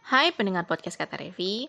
Hai pendengar podcast Kata Revi,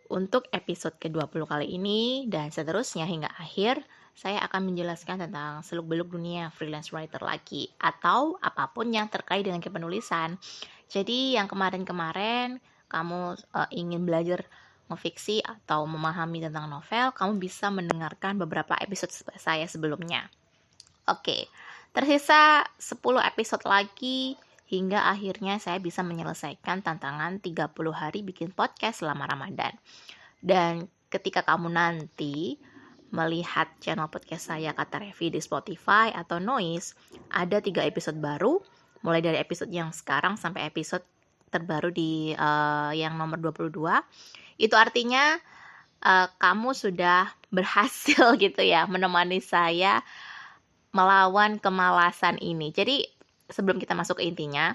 untuk episode ke-20 kali ini dan seterusnya hingga akhir, saya akan menjelaskan tentang seluk-beluk dunia freelance writer lagi atau apapun yang terkait dengan kepenulisan. Jadi yang kemarin-kemarin kamu ingin belajar memfiksi atau memahami tentang novel, kamu bisa mendengarkan beberapa episode saya sebelumnya. Oke, tersisa 10 episode lagi hingga akhirnya saya bisa menyelesaikan tantangan 30 hari bikin podcast selama Ramadan. Dan ketika kamu nanti melihat channel podcast saya Kata Revi di Spotify atau Noise, ada 3 episode baru, mulai dari episode yang sekarang sampai episode terbaru di yang nomor 22. Itu artinya kamu sudah berhasil gitu ya menemani saya melawan kemalasan ini. Jadi sebelum kita masuk ke intinya,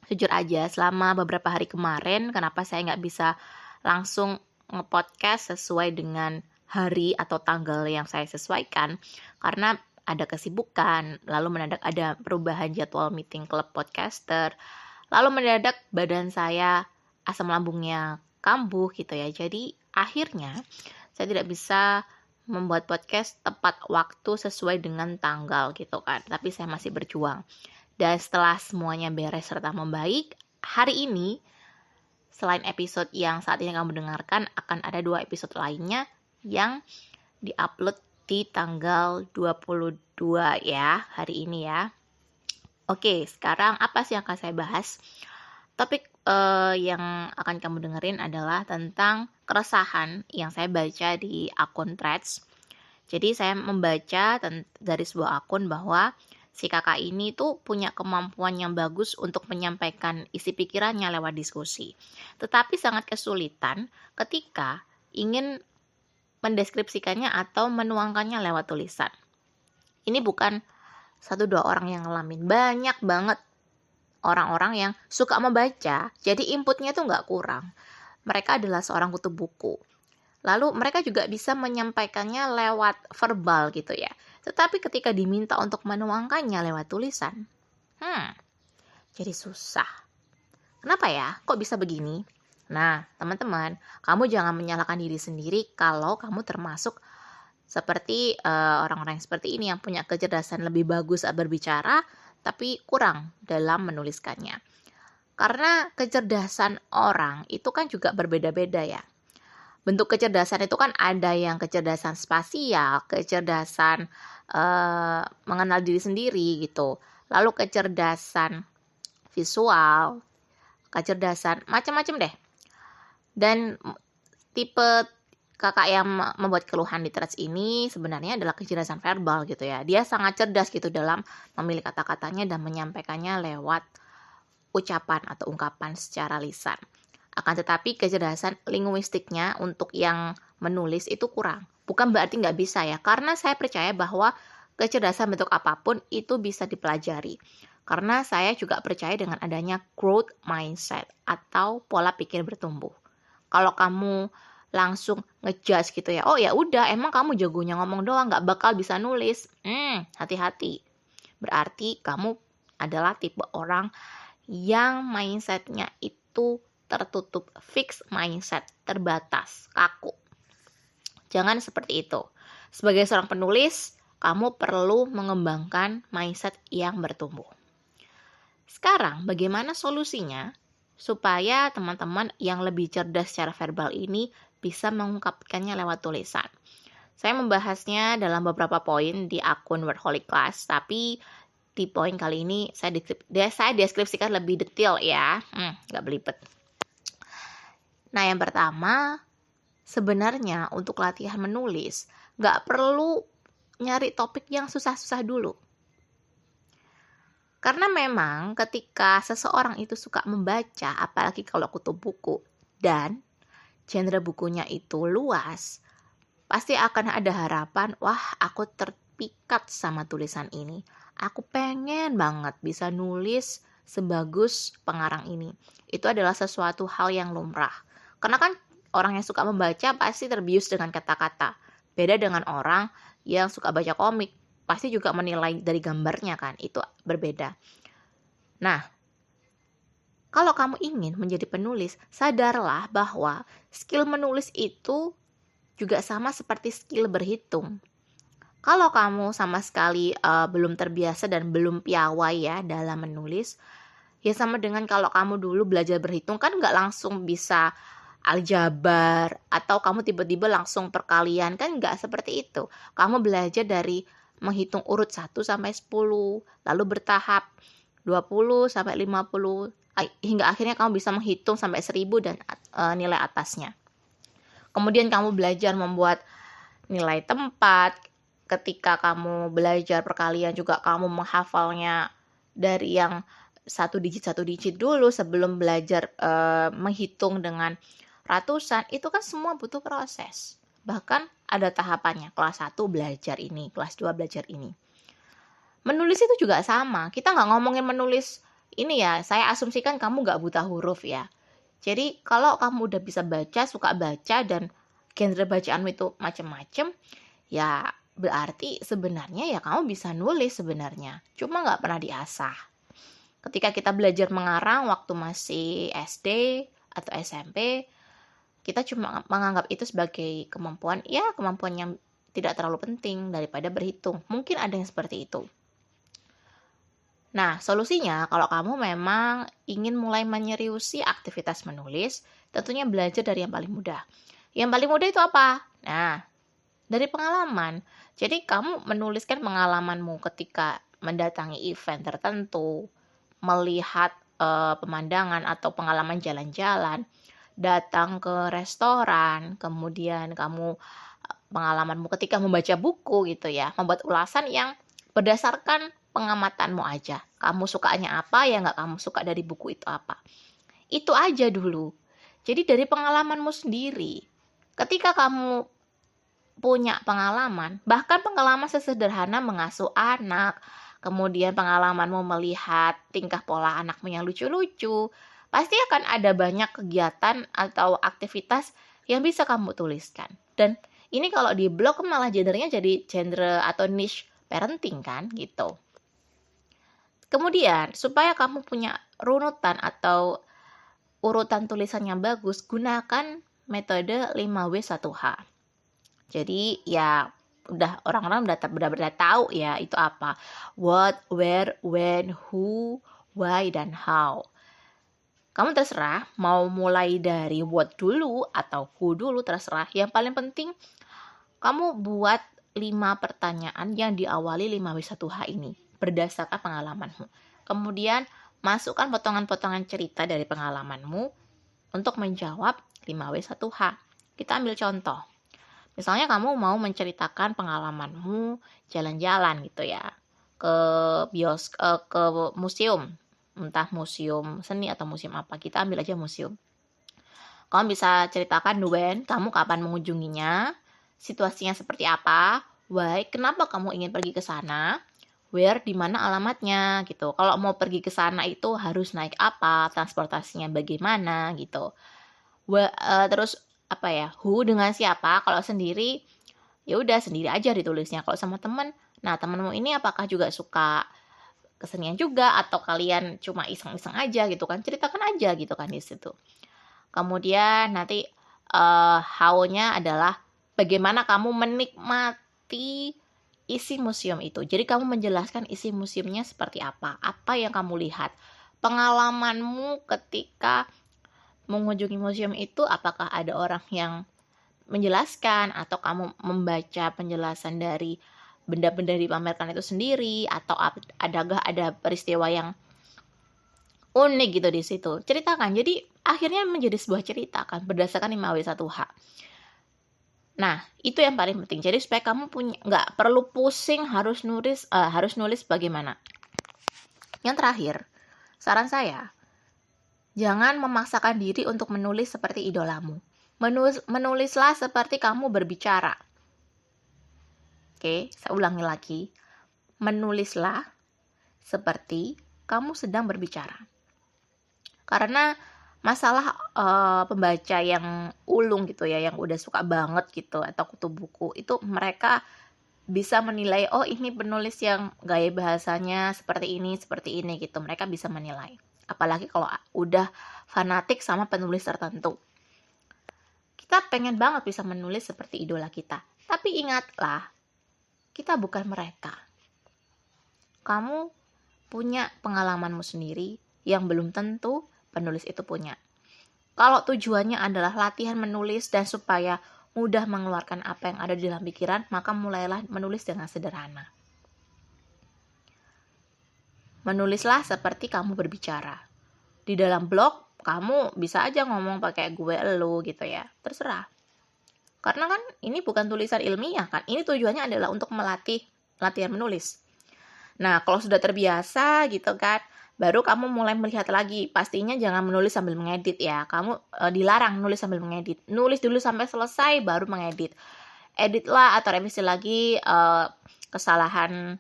jujur aja selama beberapa hari kemarin kenapa saya nggak bisa langsung nge-podcast sesuai dengan hari atau tanggal yang saya sesuaikan, karena ada kesibukan, lalu mendadak ada perubahan jadwal meeting klub podcaster, lalu mendadak badan saya asam lambungnya kambuh gitu ya. Jadi akhirnya saya tidak bisa membuat podcast tepat waktu sesuai dengan tanggal gitu kan. Tapi saya masih berjuang. Dan setelah semuanya beres serta membaik, hari ini selain episode yang saat ini kamu dengarkan, akan ada 2 episode lainnya yang diupload di tanggal 22 ya, hari ini ya. Oke, sekarang apa sih yang akan saya bahas? Topik yang akan kamu dengerin adalah tentang keresahan yang saya baca di akun Threads. Jadi saya membaca dari sebuah akun bahwa si kakak ini tuh punya kemampuan yang bagus untuk menyampaikan isi pikirannya lewat diskusi. Tetapi sangat kesulitan ketika ingin mendeskripsikannya atau menuangkannya lewat tulisan. Ini bukan 1-2 orang yang ngalamin, banyak banget orang-orang yang suka membaca, jadi inputnya tuh nggak kurang. Mereka adalah seorang kutub buku. Lalu mereka juga bisa menyampaikannya lewat verbal gitu ya. Tetapi ketika diminta untuk menuangkannya lewat tulisan, jadi susah. Kenapa ya? Kok bisa begini? Nah, teman-teman, kamu jangan menyalahkan diri sendiri kalau kamu termasuk seperti orang-orang seperti ini yang punya kecerdasan lebih bagus saat berbicara, tapi kurang dalam menuliskannya. Karena kecerdasan orang itu kan juga berbeda-beda ya. Bentuk kecerdasan itu kan ada yang kecerdasan spasial, kecerdasan mengenal diri sendiri gitu. Lalu kecerdasan visual, kecerdasan macam-macam deh. Dan tipe kakak yang membuat keluhan di threads ini sebenarnya adalah kecerdasan verbal gitu ya. Dia sangat cerdas gitu dalam memilih kata-katanya dan menyampaikannya lewat ucapan atau ungkapan secara lisan. Akan tetapi kecerdasan linguistiknya untuk yang menulis itu kurang. Bukan berarti nggak bisa ya, karena saya percaya bahwa kecerdasan bentuk apapun itu bisa dipelajari. Karena saya juga percaya dengan adanya growth mindset atau pola pikir bertumbuh. Kalau kamu langsung ngejudge gitu ya, oh ya udah emang kamu jagonya ngomong doang nggak bakal bisa nulis, hati-hati, berarti kamu adalah tipe orang yang mindsetnya itu tertutup, fix mindset, terbatas, kaku. Jangan seperti itu. Sebagai seorang penulis, kamu perlu mengembangkan mindset yang bertumbuh. Sekarang bagaimana solusinya supaya teman-teman yang lebih cerdas secara verbal ini bisa mengungkapkannya lewat tulisan. Saya membahasnya dalam beberapa poin di akun Wordholic Class, tapi di poin kali ini saya deskripsikan lebih detail ya, nggak belibet. Nah yang pertama, sebenarnya untuk latihan menulis nggak perlu nyari topik yang susah-susah dulu. Karena memang ketika seseorang itu suka membaca, apalagi kalau kutub buku, dan genre bukunya itu luas, pasti akan ada harapan, wah aku terpikat sama tulisan ini. Aku pengen banget bisa nulis sebagus pengarang ini. Itu adalah sesuatu hal yang lumrah. Karena kan orang yang suka membaca pasti terbius dengan kata-kata. Beda dengan orang yang suka baca komik. Pasti juga menilai dari gambarnya kan. Itu berbeda. Nah, Kalau kamu ingin menjadi penulis, sadarlah bahwa skill menulis itu juga sama seperti skill berhitung. Kalau kamu sama sekali belum terbiasa dan belum piawai ya dalam menulis, ya sama dengan kalau kamu dulu belajar berhitung kan nggak langsung bisa aljabar atau kamu tiba-tiba langsung perkalian, kan nggak seperti itu. Kamu belajar dari menghitung urut 1 sampai 10, lalu bertahap 20 sampai 50 hingga akhirnya kamu bisa menghitung sampai 1000 dan nilai atasnya. Kemudian kamu belajar membuat nilai tempat. Ketika kamu belajar perkalian juga kamu menghafalnya dari yang satu digit dulu sebelum belajar menghitung dengan ratusan. Itu kan semua butuh proses. Bahkan ada tahapannya, kelas 1 belajar ini, kelas 2 belajar ini. Menulis itu juga sama. Kita nggak ngomongin menulis ini ya, saya asumsikan kamu nggak buta huruf ya. Jadi kalau kamu udah bisa baca, suka baca, dan genre bacaanmu itu macam-macam, ya berarti sebenarnya ya kamu bisa nulis sebenarnya. Cuma nggak pernah diasah. Ketika kita belajar mengarang waktu masih SD atau SMP, kita cuma menganggap itu sebagai kemampuan yang tidak terlalu penting daripada berhitung. Mungkin ada yang seperti itu. Nah, solusinya kalau kamu memang ingin mulai menyeriusi aktivitas menulis, tentunya belajar dari yang paling mudah. Yang paling mudah itu apa? Nah, dari pengalaman. Jadi kamu menuliskan pengalamanmu ketika mendatangi event tertentu, melihat pemandangan atau pengalaman jalan-jalan, datang ke restoran, kemudian kamu pengalamanmu ketika membaca buku gitu ya, membuat ulasan yang berdasarkan pengamatanmu aja. Kamu sukanya apa, yang nggak kamu suka dari buku itu apa. Itu aja dulu. Jadi dari pengalamanmu sendiri. Ketika kamu punya pengalaman, bahkan pengalaman sesederhana mengasuh anak, kemudian pengalamanmu melihat tingkah pola anakmu yang lucu-lucu, pasti akan ada banyak kegiatan atau aktivitas yang bisa kamu tuliskan. Dan ini kalau di blog malah genrenya jadi genre atau niche parenting kan gitu. Kemudian supaya kamu punya runutan atau urutan tulisan yang bagus, gunakan metode 5W1H. Jadi ya udah orang-orang udah tahu ya itu apa. What, where, when, who, why, dan how. Kamu terserah mau mulai dari what dulu atau who dulu, terserah. Yang paling penting kamu buat 5 pertanyaan yang diawali 5W1H ini berdasarkan pengalamanmu. Kemudian masukkan potongan-potongan cerita dari pengalamanmu untuk menjawab 5W1H. Kita ambil contoh. Misalnya kamu mau menceritakan pengalamanmu jalan-jalan gitu ya, ke ke museum, entah museum seni atau museum apa. Kita ambil aja museum. Kamu bisa ceritakan when, kamu kapan mengunjunginya, situasinya seperti apa, why, kenapa kamu ingin pergi ke sana, where, di mana alamatnya gitu. Kalau mau pergi ke sana itu harus naik apa, transportasinya bagaimana gitu. Terus apa ya, who dengan siapa. Kalau sendiri ya udah sendiri aja ditulisnya. Kalau sama teman, nah temanmu ini apakah juga suka kesenian juga atau kalian cuma iseng-iseng aja gitu kan, ceritakan aja gitu kan di situ. Kemudian nanti how-nya adalah bagaimana kamu menikmati isi museum itu. Jadi kamu menjelaskan isi museumnya seperti apa yang kamu lihat, pengalamanmu ketika mengunjungi museum itu, apakah ada orang yang menjelaskan atau kamu membaca penjelasan dari benda-benda dipamerkan itu sendiri, atau adakah ada peristiwa yang unik gitu di situ. Ceritakan. Jadi akhirnya menjadi sebuah cerita kan berdasarkan 5W1H. Nah, itu yang paling penting. Jadi supaya kamu nggak perlu pusing harus nulis bagaimana. Yang terakhir, saran saya, jangan memaksakan diri untuk menulis seperti idolamu. Menulislah seperti kamu berbicara. Oke, saya ulangi lagi. Menulislah seperti kamu sedang berbicara. Karena masalah pembaca yang ulung gitu ya, yang udah suka banget gitu, atau kutu buku, itu mereka bisa menilai, oh ini penulis yang gaya bahasanya seperti ini gitu. Mereka bisa menilai. Apalagi kalau udah fanatik sama penulis tertentu. Kita pengen banget bisa menulis seperti idola kita. Tapi ingatlah, kita bukan mereka. Kamu punya pengalamanmu sendiri yang belum tentu penulis itu punya. Kalau tujuannya adalah latihan menulis dan supaya mudah mengeluarkan apa yang ada di dalam pikiran, maka mulailah menulis dengan sederhana. Menulislah seperti kamu berbicara. Di dalam blog, kamu bisa aja ngomong pakai gue, elu gitu ya. Terserah. Karena kan ini bukan tulisan ilmiah kan. Ini tujuannya adalah untuk melatih latihan menulis. Nah, kalau sudah terbiasa gitu kan, baru kamu mulai melihat lagi. Pastinya jangan menulis sambil mengedit ya. Kamu dilarang nulis sambil mengedit. Nulis dulu sampai selesai baru mengedit. Editlah atau revisi lagi kesalahan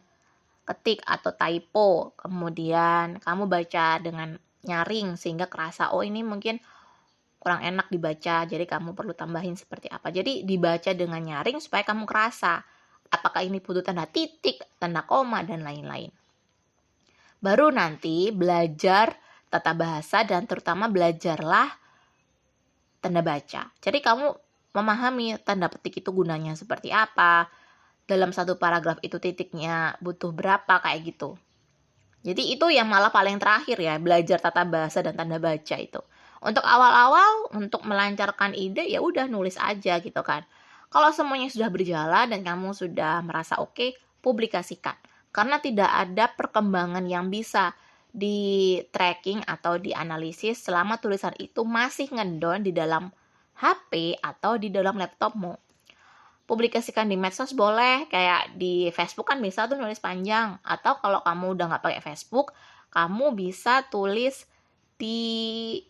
ketik atau typo. Kemudian kamu baca dengan nyaring sehingga kerasa, oh ini mungkin kurang enak dibaca. Jadi kamu perlu tambahin seperti apa. Jadi dibaca dengan nyaring supaya kamu kerasa apakah ini butuh tanda titik, tanda koma, dan lain-lain. Baru nanti belajar tata bahasa dan terutama belajarlah tanda baca. Jadi kamu memahami tanda petik itu gunanya seperti apa, dalam satu paragraf itu titiknya butuh berapa, kayak gitu. Jadi itu yang malah paling terakhir ya, belajar tata bahasa dan tanda baca itu. Untuk awal-awal, untuk melancarkan ide, ya udah nulis aja gitu kan. Kalau semuanya sudah berjalan dan kamu sudah merasa oke, publikasikan. Karena tidak ada perkembangan yang bisa di tracking atau dianalisis selama tulisan itu masih ngedown di dalam HP atau di dalam laptopmu. Publikasikan di medsos boleh, kayak di Facebook kan bisa tuh nulis panjang. Atau kalau kamu udah nggak pakai Facebook, kamu bisa tulis di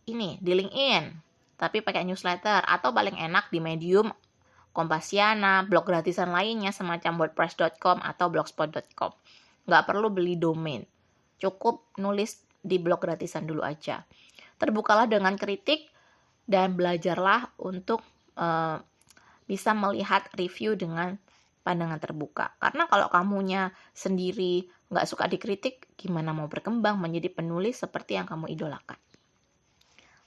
LinkedIn, tapi pakai newsletter. Atau paling enak di Medium, Kompasiana, blog gratisan lainnya semacam wordpress.com atau blogspot.com. Nggak perlu beli domain, cukup nulis di blog gratisan dulu aja. Terbukalah dengan kritik dan belajarlah untuk bisa melihat review dengan pandangan terbuka. Karena kalau kamunya sendiri nggak suka dikritik, gimana mau berkembang menjadi penulis seperti yang kamu idolakan.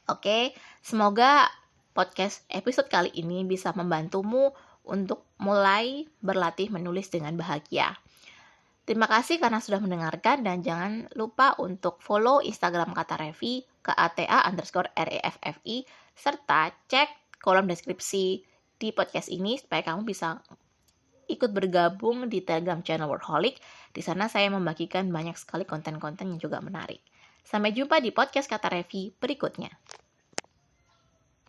Oke, semoga podcast episode kali ini bisa membantumu untuk mulai berlatih menulis dengan bahagia. Terima kasih karena sudah mendengarkan dan jangan lupa untuk follow Instagram Kata Revi @KATA_REFFI serta cek kolom deskripsi di podcast ini supaya kamu bisa ikut bergabung di Telegram channel Workaholic. Di sana saya membagikan banyak sekali konten-konten yang juga menarik. Sampai jumpa di podcast Kata Revi berikutnya.